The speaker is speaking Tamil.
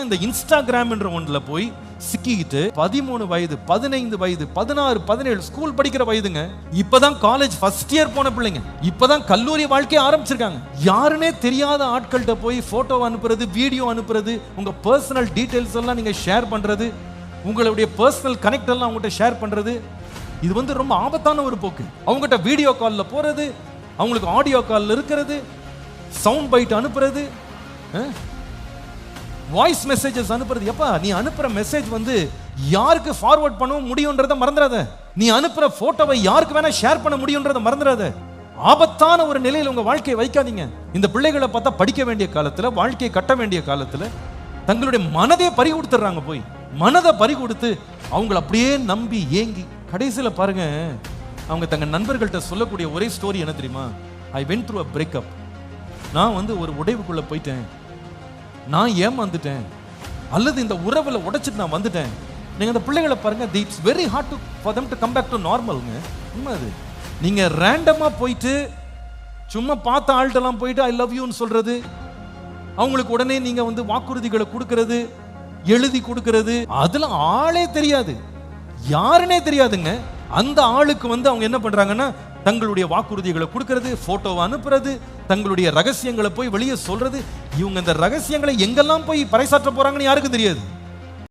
இந்த இன்ஸ்டாகிராம் என்ற ஒன்றுல போய் சிக்கிக்கிட்டு 13 வயது 15 வயது 16 17 ஸ்கூல் படிக்கிற வயதுங்க. இப்பதான் காலேஜ் ஃபர்ஸ்ட் இயர் போன பிள்ளைங்க, இப்பதான் கல்லூரி வாழ்க்கையை ஆரம்பிச்சிருக்காங்க. யாருன்னே தெரியாத ஆட்கள்கிட்ட போய் போட்டோ அனுப்புறது, வீடியோ அனுப்புறது, உங்க பர்சனல் டீடைல்ஸ் எல்லாம் நீங்க ஷேர் பண்றது, உங்களுடைய பர்சனல் கனெக்ட் எல்லாம் அவங்ககிட்ட ஷேர் பண்றது, இது வந்து ரொம்ப ஆபத்தான ஒரு போக்கு. அவங்ககிட்ட வீடியோ கால்ல போறது, அவங்களுக்கு ஆடியோ கால்ல இருக்கிறது, சவுண்ட் பைட் அனுப்புறது, வாய்ஸ் மெசேஜஸ் அனுப்புறது. எப்பா நீ அனுப்புற மெசேஜ் வந்து யாருக்கு ஃபார்வர்ட் பண்ண முடியும்ன்றத மறந்துடாத. நீ அனுப்புற போட்டோவை யாருக்கு வேணா ஷேர் பண்ண முடியும்ன்றத மறந்துடாத. ஆபத்தான ஒரு நிலையில் உங்க வாழ்க்கையை வைக்காதீங்க. இந்த பிள்ளைகளை பார்த்தா படிக்க வேண்டிய காலத்துல, வாழ்க்கையை கட்ட வேண்டிய காலத்துல தங்களுடைய மனதை பறி கொடுத்துறாங்க. போய் மனதை பறி கொடுத்து அவங்களை அப்படியே நம்பி ஏங்கி கடைசியில பாருங்க, அவங்க தங்க நண்பர்கள்ட்ட சொல்லக்கூடிய ஒரே ஸ்டோரி என்ன தெரியுமா? I went through a breakup. நான் வந்து ஒரு உடைவுக்குள்ள போயிட்டேன், நான் ஏமாந்துட்டேன், அல்லது இந்த உறவுல உடைச்சிட்டு நான் வந்துட்டேன். நீங்க அந்த பிள்ளைகளை பாருங்க, it's very hard for them to come back to normalங்க. உண்மை அது. நீங்க ரேண்டமா போயிட்டு சும்மா பார்த்த ஆள்கிட்டலாம் போயிட்டு ஐ லவ் யூன்னு சொல்றது, அவங்களுக்கு உடனே நீங்க வந்து வாக்குறுதிகளை கொடுக்கறது, எழுதி கொடுக்கறது, அதுல ஆளே தெரியாது, யாருன்னே தெரியாதுங்க. அந்த ஆளுக்கு வந்து அவங்க என்ன பண்றாங்கன்னா தங்களுடைய வாக்குறுதிகளை கொடுக்கிறது, போட்டோவை அனுப்புறது, தங்களுடைய ரகசியங்களை போய் வெளியே சொல்றது. இவங்க இந்த ரகசியங்களை எங்கெல்லாம் போய் பறைசாற்ற போறாங்கன்னு யாருக்கும் தெரியாது.